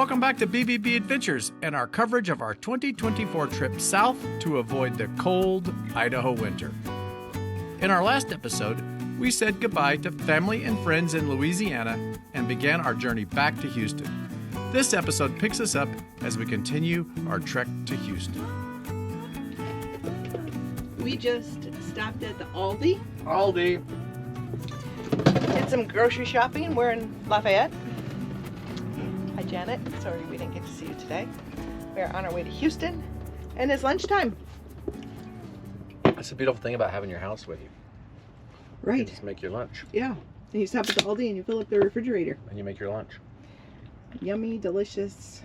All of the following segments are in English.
Welcome back to BBB Adventures and our coverage of our 2024 trip south to avoid the cold Idaho winter. In our last episode, we said goodbye to family and friends in Louisiana and began our journey back to Houston. This episode picks us up as we continue our trek to Houston. We just stopped at the Aldi. Did some grocery shopping. We're in Lafayette. Hi, Janet. Sorry we didn't get to see you today. We're on our way to Houston, and it's lunchtime. That's the beautiful thing about having your house with you. You Right. can just make your lunch. Yeah. And you stop at the Aldi and you fill up the refrigerator. And you make your lunch. Yummy, delicious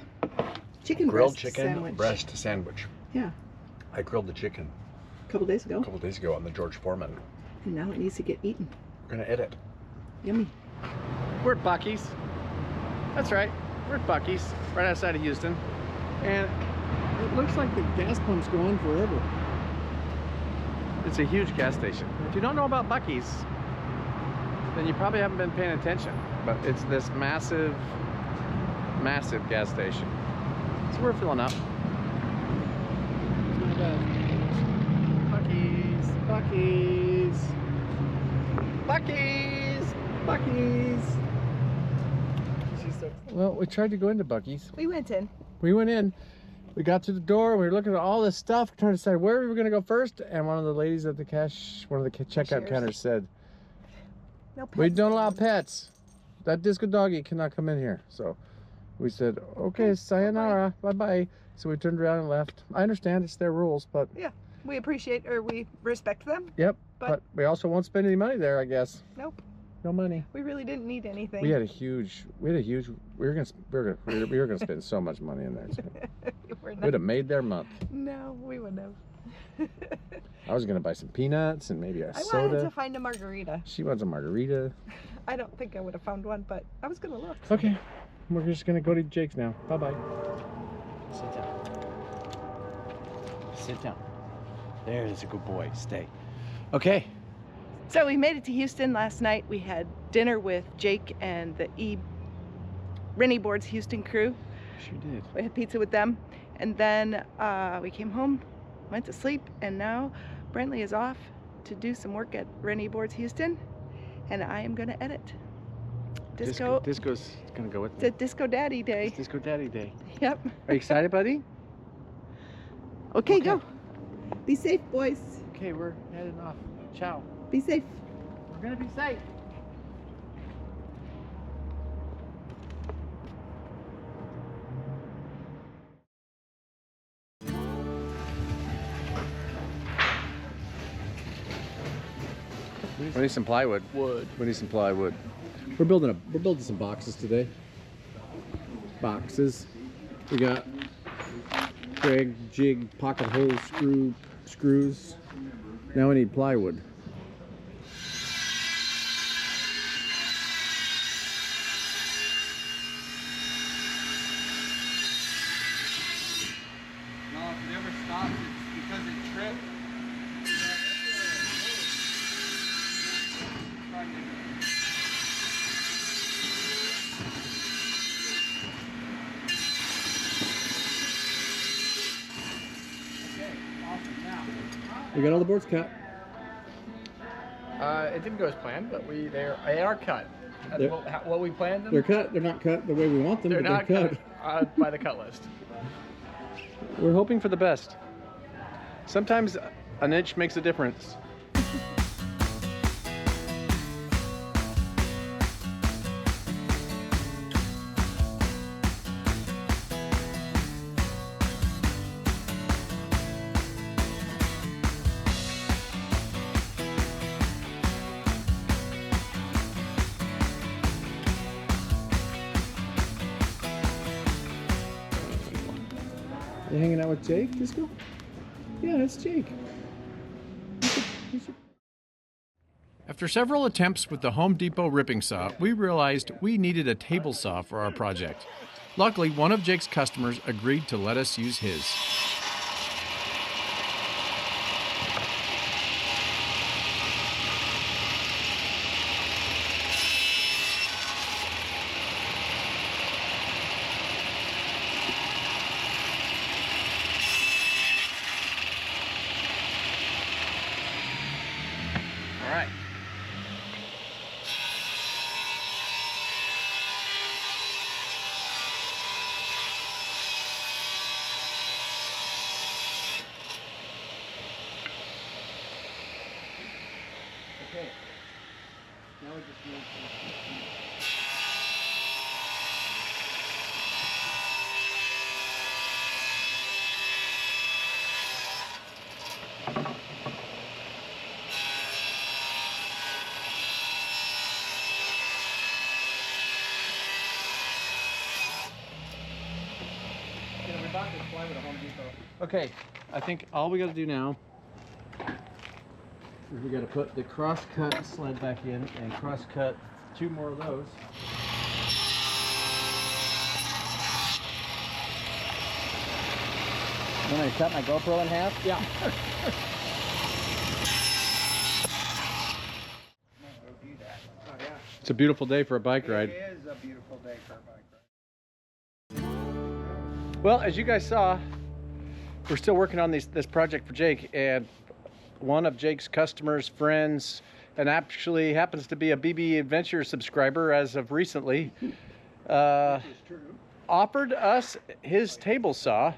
chicken Grilled breast chicken sandwich. breast sandwich. Yeah. I grilled the chicken A couple days ago. a couple days ago on the George Foreman. And now it needs to get eaten. We're gonna edit. Yummy. We're at Buc-ee's. That's right, we're at Buc-ee's, right outside of Houston. And it looks like the gas pumps go on forever. It's a huge gas station. If you don't know about Buc-ee's, then you probably haven't been paying attention. But it's this massive, massive gas station. So we're filling up. Buc-ee's, Buc-ee's, Buc-ee's, Buc-ee's. Well, we tried to go into Buc-ee's. We went in. We went in, we got to the door, we were looking at all this stuff, trying to decide where we were going to go first, and one of the ladies at the one of the checkout counters said, No pets. we don't allow pets. That disco doggy cannot come in here. So we said, okay, sayonara, bye-bye. So we turned around and left. I understand it's their rules, but Yeah. We appreciate, or we respect them. yep, But- but we also won't spend any money there, I guess. Nope. No money. We really didn't need anything. We were gonna spend so much money in there. We're not- We'd have made their month. No, we wouldn't have. I was gonna buy some peanuts and maybe a I soda. wanted to find a margarita. She wants a margarita. I don't think I would have found one, but I was gonna look. Okay, we're just gonna go to Jake's now. Bye-bye. Sit down. Sit down. There's a good boy. Stay. Okay. So we made it to Houston last night. We had dinner with Jake and the Rennie Board's Houston crew. Sure did. We had pizza with them, and then we came home, went to sleep, and now Brentley is off to do some work at Rennie Board's Houston, and I am gonna edit. Disco's gonna go with It's a Disco Daddy Day. It's Disco Daddy Day. Yep. Are you excited, buddy? Okay, go. Be safe, boys. Okay, we're heading off. Ciao. Be safe. We're gonna be safe. We need some plywood. We need some plywood. We're building some boxes today. Boxes. We got Craig jig pocket hole screws. Now we need plywood. No, if it ever stops, it's because it tripped. We got all the boards cut. It didn't go as planned, but they are cut. That's They're- what we planned them. They're cut. They're not cut the way we want them, They're but not they're cut cut. by the cut list. We're hoping for the best. Sometimes an inch makes a difference. You hanging out with Jake, Disco? Yeah, that's Jake. After several attempts with the Home Depot ripping saw, we realized we needed a table saw for our project. Luckily, one of Jake's customers agreed to let us use his. Okay. Now we just need some. We bought this plywood at Home Depot. Okay, I think all we got to do now is we got to put the cross-cut sled back in and cross-cut 2 more of those. You want to cut my GoPro in half? Yeah. Go do that. Oh, yeah. It's a beautiful day for a bike ride. It is a beautiful day for a bike ride. Well, as you guys saw, we're still working on this project for Jake, and one of Jake's customers, friends, and actually happens to be a BBB Adventurers subscriber as of recently, offered us his table saw,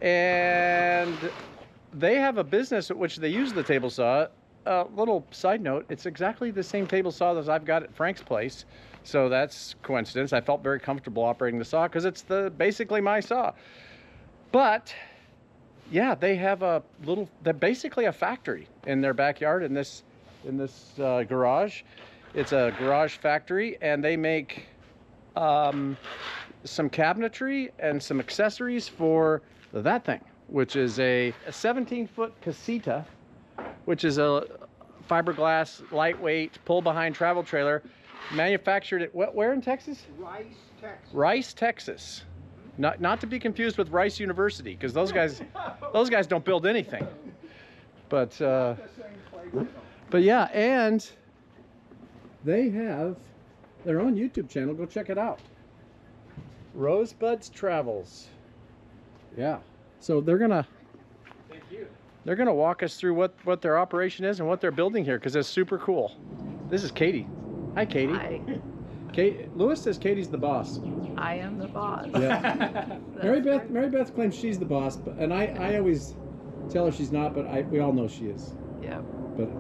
and they have a business at which they use the table saw. Little side note, it's exactly the same table saw as I've got at Frank's place, so that's coincidence. I felt very comfortable operating the saw because it's basically my saw. But yeah, they have they're basically a factory in their backyard in this garage. It's a garage factory, and they make some cabinetry and some accessories for that thing, which is a 17-foot casita, which is a fiberglass, lightweight, pull-behind travel trailer, manufactured at where in Texas? Rice, Texas. Rice, Texas. Not to be confused with Rice University, because those guys don't build anything. But yeah, and they have their own YouTube channel. Go check it out. Rosebud's Travels. Yeah. So they're gonna walk us through what their operation is and what they're building here, because it's super cool. This is Katie. Hi, Katie. Hi. Lewis says Katie's the boss. I am the boss. Yeah. Mary Beth claims she's the boss, and I always tell her she's not, but we all know she is. Yeah. But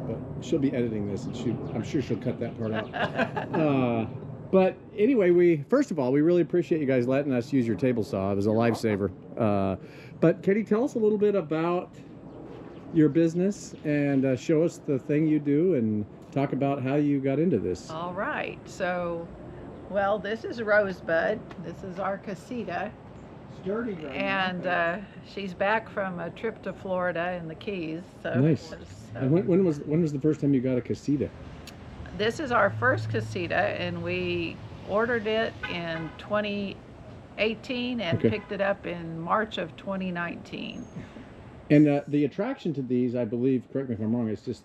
she'll be editing this, and I'm sure she'll cut that part out. But anyway, first of all, we really appreciate you guys letting us use your table saw. It was a lifesaver. But Katie, tell us a little bit about your business and show us the thing you do and talk about how you got into this. All right. So, well, this is Rosebud. This is our casita. Sturdy, And she's back from a trip to Florida in the Keys. So nice. And when was the first time you got a casita? This is our first casita, and we ordered it in 2018 and picked it up in March of 2019. And the attraction to these, I believe, correct me if I'm wrong, is just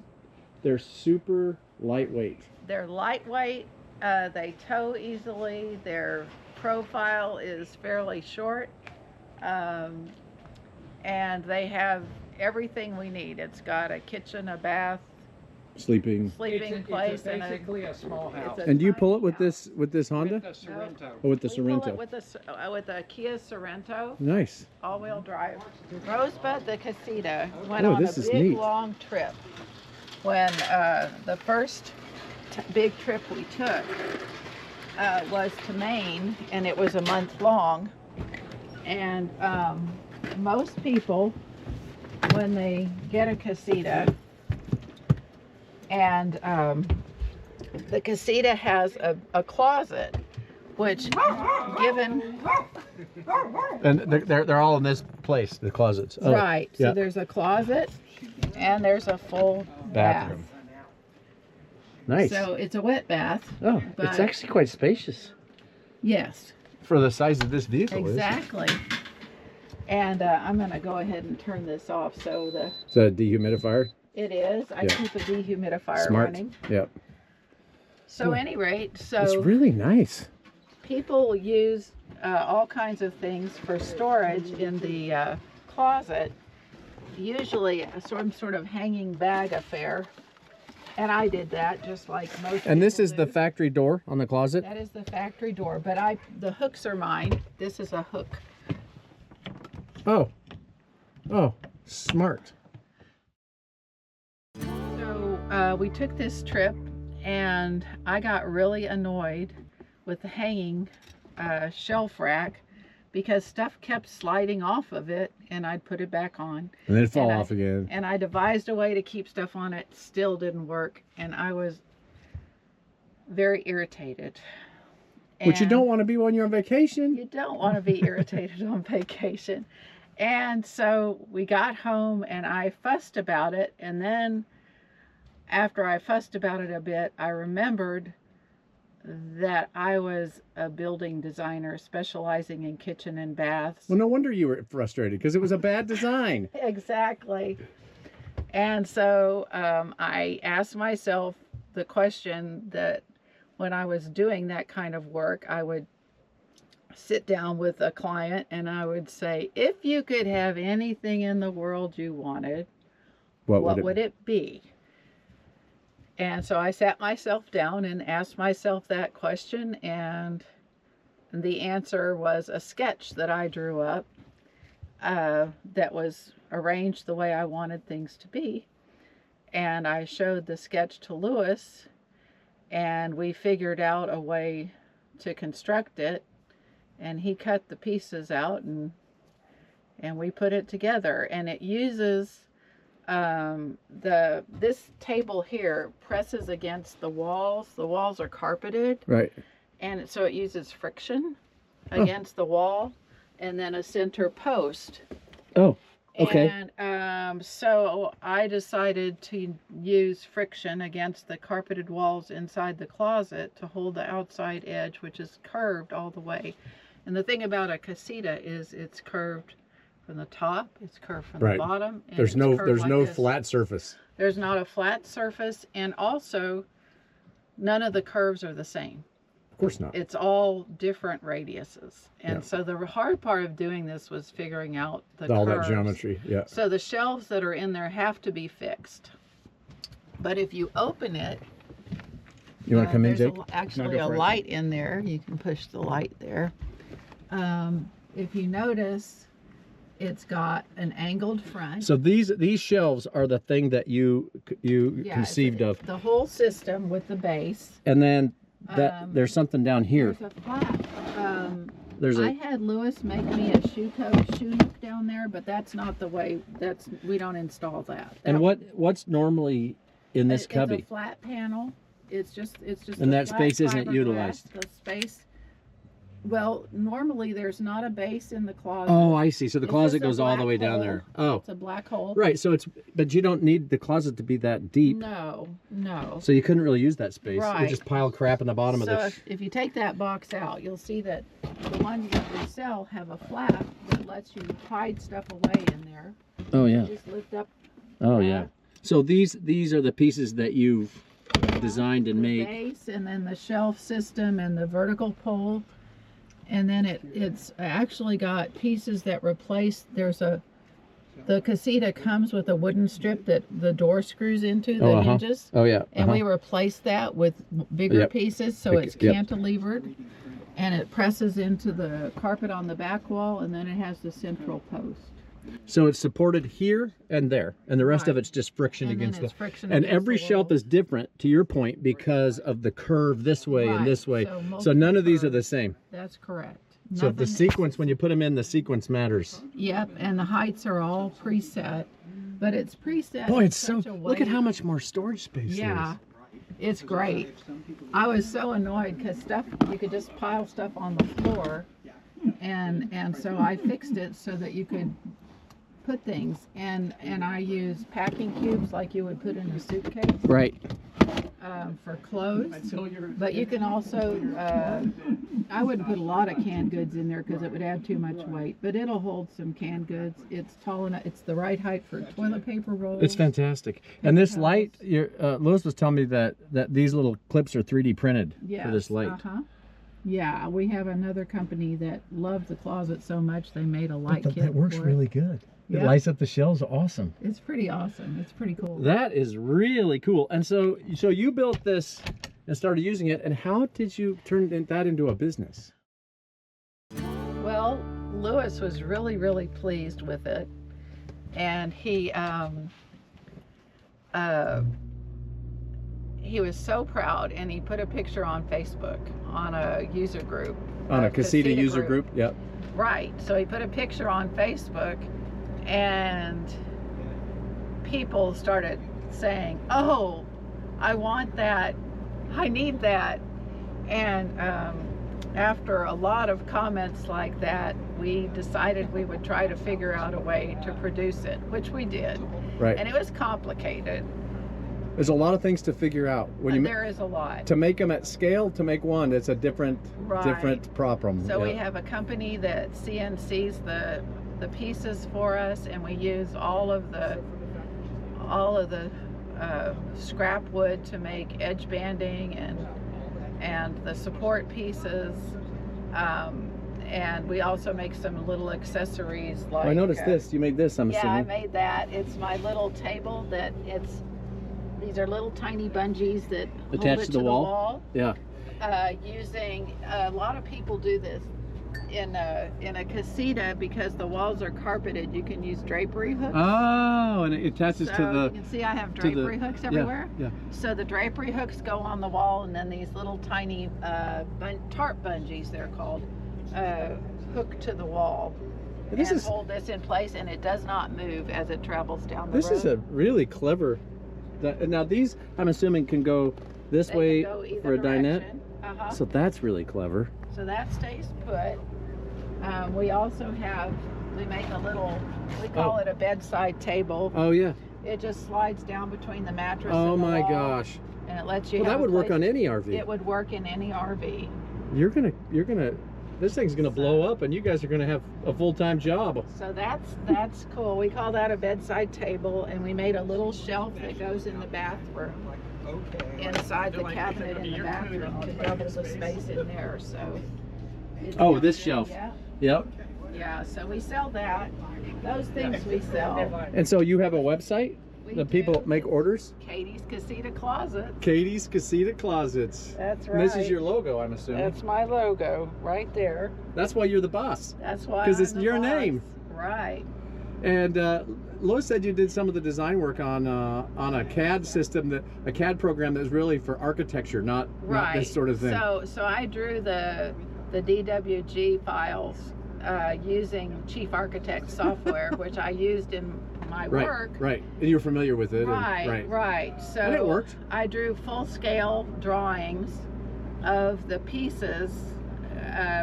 they're super lightweight. They're lightweight, they tow easily, their profile is fairly short, and they have everything we need. It's got a kitchen, a bath, sleeping place, It's basically a small house. And do you pull it with this Honda? With the Sorrento. Or with the We Sorrento? pull it with a Kia Sorrento, Nice. all-wheel drive. Rosebud the casita went Oh, on a this is big neat. long trip. When the first big trip we took was to Maine, and it was a month long. And most people, when they get a casita, and the casita has a closet, which given And they're all in this place, the closets. Oh, right, yeah. so there's a closet and there's a full Bathroom. bath. Nice. So it's a wet bath. Oh, it's but- actually quite spacious Yes, for the size of this vehicle. exactly. And I'm going to go ahead and turn this off. So Is that a dehumidifier? it is. I Yeah. keep a dehumidifier Smart. running. Yep. So Boy, any rate, It's so really nice. people use all kinds of things for storage in the closet. Usually some sort of hanging bag affair. And I did that just like most And this people is the do. factory door on the closet? That is the factory door, but the hooks are mine. This is a hook. Oh, smart. So we took this trip and I got really annoyed with the hanging shelf rack because stuff kept sliding off of it and I'd put it back on. And then it'd fall off again. And I devised a way to keep stuff on it. Still didn't work. And I was very irritated. But you don't want to be when you're on vacation. You don't want to be irritated on vacation. And so we got home and I fussed about it. And then after I fussed about it a bit, I remembered that I was a building designer specializing in kitchen and baths. Well, no wonder you were frustrated because it was a bad design. Exactly. And so I asked myself the question that when I was doing that kind of work, I would sit down with a client and I would say, if you could have anything in the world you wanted, what would it be? And so I sat myself down and asked myself that question, and the answer was a sketch that I drew up that was arranged the way I wanted things to be. And I showed the sketch to Louis, and we figured out a way to construct it, and he cut the pieces out and we put it together. And it uses this table here presses against the walls. The walls are carpeted. Right. And so it uses friction against the wall and then a center post. Oh, okay. And so I decided to use friction against the carpeted walls inside the closet to hold the outside edge, which is curved all the way. And the thing about a casita is it's curved from the top, it's curved from the bottom. And there's no flat surface. There's not a flat surface, and also none of the curves are the same. Of course not. It's all different radiuses. And so the hard part of doing this was figuring out all that geometry. Yeah. So the shelves that are in there have to be fixed. But if you open it, you want to come in, Jake? Actually a light in there. You can push the light there. If you notice, it's got an angled front. So these shelves are the thing that you conceived of. The whole system with the base. And then there's something down here. There's a flap. I had Louis make me a shoe nook down there, but that's not the way. We don't install that. And what's normally in this cubby? It's a flat panel. It's just. And that space isn't utilized. The space. Well, normally there's not a base in the closet. Oh, I see. So the closet goes all the way down there. Oh. It's a black hole. Right. So but you don't need the closet to be that deep. No. So you couldn't really use that space. Right. You just pile crap in the bottom of the... So if you take that box out, you'll see that the ones that we sell have a flap that lets you hide stuff away in there. Oh, yeah. You just lift up. Oh, yeah. So these are the pieces that you've designed and made. The base, and then the shelf system and the vertical pole. And then it's actually got pieces that replace, the casita comes with a wooden strip that the door screws into, the hinges. Oh, yeah. And we replaced that with bigger pieces, so it's cantilevered. And it presses into the carpet on the back wall, and then it has the central post. So it's supported here and there, and the rest of it's just friction against the... And every shelf is different, to your point, because of the curve this way and this way. So none of these are the same. That's correct. So the sequence, when you put them in, the sequence matters. Yep, and the heights are all preset, but it's preset. Boy, it's so... Look at how much more storage space there is. Yeah, it's great. I was so annoyed because you could just pile stuff on the floor, and so I fixed it so that you could put things, and I use packing cubes like you would put in a suitcase. Right. For clothes, but you can also, I wouldn't put a lot of canned goods in there because it would add too much weight, but it'll hold some canned goods. It's tall enough, it's the right height for toilet paper rolls. It's fantastic. And this light, Louis was telling me that these little clips are 3D printed for this light. Yeah, we have another company that loved the closet so much they made a light kit. That works really good. It lights up the shelves. Awesome. It's pretty awesome. It's pretty cool. That is really cool. And so you built this and started using it. And how did you turn that into a business? Well, Louis was really, really pleased with it, and he he was so proud, and he put a picture on Facebook on a user group. On a Casita user group. Yep. Right. So he put a picture on Facebook, and people started saying, "Oh, I want that. I need that." And after a lot of comments like that, we decided we would try to figure out a way to produce it, which we did. Right. And it was complicated. There's a lot of things to figure out when you There is a lot. to make them at scale. To make one, it's a different problem. So Yeah. we have a company that CNCs the pieces for us, and we use all of the scrap wood to make edge banding and the support pieces. And we also make some little accessories like. I noticed this. You made this. I'm Yeah, I assuming. made that. It's my little table that these are little tiny bungees that hold Attached it to the wall? Yeah. Using a lot of people do this in a casita because the walls are carpeted. You can use drapery hooks. Oh, and it attaches So to the. you can see I have to the- drapery hooks everywhere. Yeah. So the drapery hooks go on the wall, and then these little tiny tarp bungees, they're called, hook to the wall. This and is hold this in place, and it does not move as it travels down the this road. is a really clever. Now these, I'm assuming, can go this They way can go either for a dinette. direction. Uh-huh. So that's really clever. So that stays put. We also we make a little, we call it a bedside table. Oh yeah. It just slides down between the mattress Oh and the my wall, gosh. and it lets you Well, have that a would work place- on any RV. It would work in any RV. You're gonna. This thing's gonna blow up, and you guys are gonna have a full-time job. So that's cool. We call that a bedside table, and we made a little shelf that goes in the bathroom, inside the cabinet in the bathroom, to double the space in there. So. Oh, this shelf. Yeah. Yep. Yeah. So we sell that. Those things we sell. And so you have a website We that people do. make orders? Katie's Casita Closet. Katie's Casita Closets. That's And right. this is your logo, I'm assuming. That's my logo right there. That's why you're the boss. That's why. 'Cause I'm it's the your boss. name. Right. And Lois said you did some of the design work on a CAD system, a CAD program that's really for architecture, not this sort of thing. So I drew the DWG files using Chief Architect software, which I used in my work. Right. And you're familiar with it. Right. So And it worked. I drew full-scale drawings of the pieces,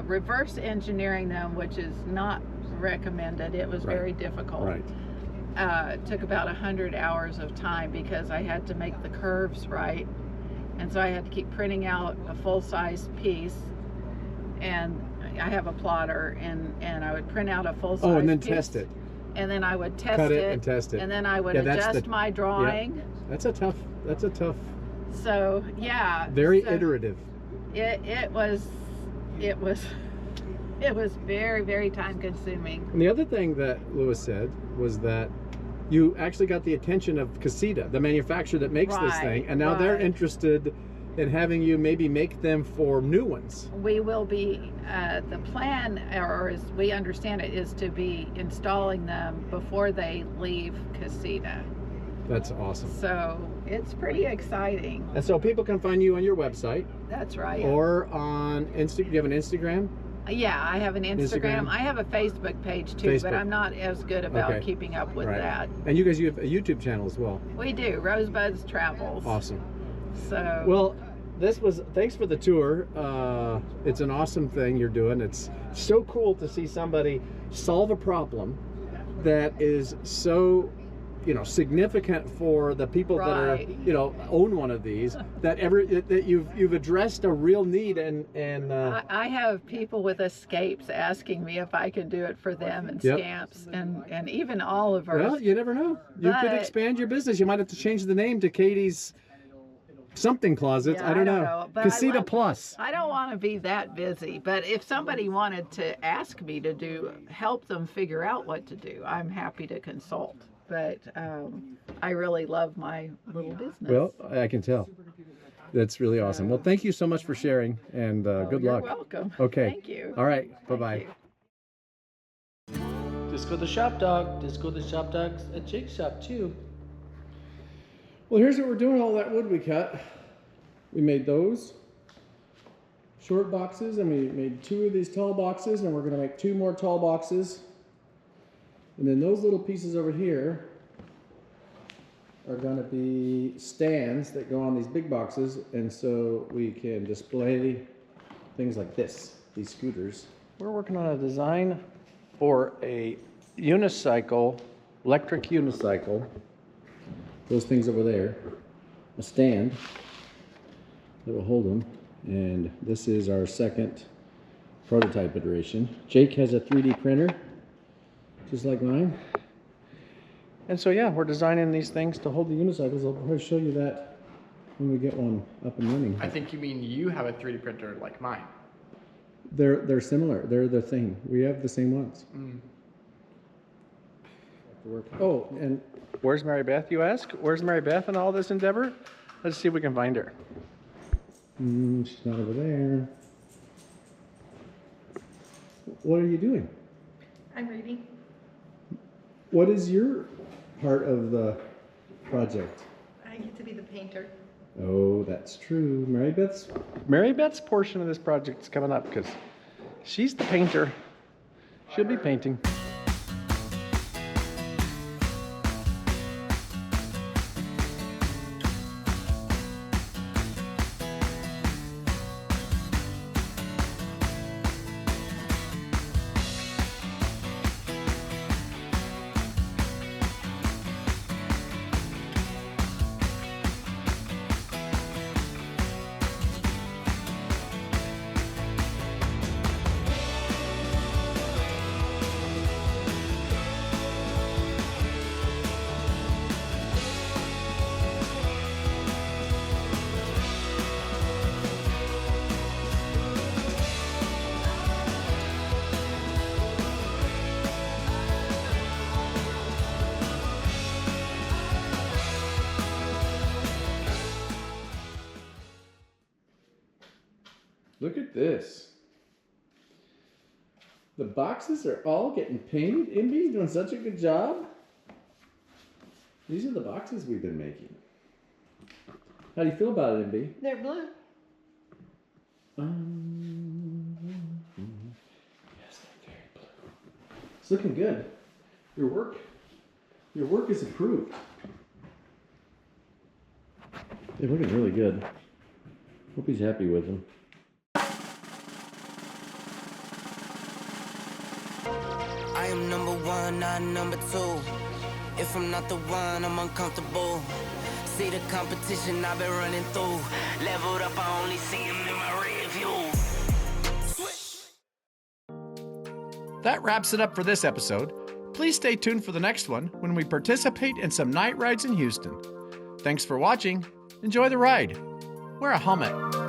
reverse engineering them, which is not recommended. It was very difficult. Right. It took about 100 hours of time because I had to make the curves right, and so I had to keep printing out a full-size piece, and I have a plotter, and I would print out a full-size Oh, and then piece, test it. and then I would test Cut it, it and test it. and then I would Yeah, that's adjust the- my drawing. That's a tough. So yeah, Very so iterative. It was very, very time consuming. And the other thing that Louis said was that you actually got the attention of Casita, the manufacturer that makes this thing, and now they're right. interested in having you maybe make them for new ones. We will be, the plan, or as we understand it, is to be installing them before they leave Casita. That's awesome. So it's pretty exciting. And so people can find you on your website That's right. or on Instagram. You have an Instagram? Yeah, I have an Instagram. Instagram. I have a Facebook page too, Facebook. but I'm not as good about Okay. keeping up with Right. that. And you guys, you have a YouTube channel as well. We do, Rosebuds Travels. Awesome. So Well, thanks for the tour. It's an awesome thing you're doing. It's so cool to see somebody solve a problem that is so, significant for the people that are, Right. own one of these, that you've addressed a real need and I have people with escapes asking me if I can do it for them, and Yep. stamps, and even Oliver's. well, you never know. You could But- expand your business. You might have to change the name to Katie's something closets. Yeah, I don't know. but I Casita love- Plus. I don't want to be that busy, but if somebody wanted to ask me to help them figure out what to do, I'm happy to consult. But I really love my little business. Well, I can tell. That's really awesome. Well, thank you so much for sharing, and good You're luck. welcome. Okay. Thank you. All right. Thank Bye-bye. you. Disco the Shop Dog. Disco the Shop Dog's a jig shop too. Well, here's what we're doing. All that wood we cut. we made those short boxes, and we made 2 of these tall boxes, and we're going to make 2 more tall boxes. And then those little pieces over here are going to be stands that go on these big boxes, and so we can display things like this, these scooters. We're working on a design for a unicycle, electric unicycle. Those things over there, a stand that will hold them, and this is our second prototype iteration. Jake has a 3D printer, just like mine. And so yeah, we're designing these things to hold the unicycles. I'll probably show you that when we get one up and running. I think you mean you have a 3D printer like mine. They're similar. They're the thing. We have the same ones. Oh, and where's Mary Beth, you ask? Where's Mary Beth in all this endeavor? Let's see if we can find her. She's not over there. What are you doing? I'm reading. What is your part of the project? I get to be the painter. Oh, that's true. Mary Beth's portion of this project is coming up because she's the painter. She'll be painting. Look at this. The boxes are all getting painted. Imby's doing such a good job. These are the boxes we've been making. How do you feel about it, Imby? They're blue. Yes, they're very blue. It's looking good. Your work is approved. They're looking really good. Hope he's happy with them. I am number 1, not number 2. If I'm not the one, I'm uncomfortable. See the competition I've been running through. Leveled up, I only see him in my rear view. That wraps it up for this episode. Please stay tuned for the next one when we participate in some night rides in Houston. Thanks for watching. Enjoy the ride. Wear a helmet.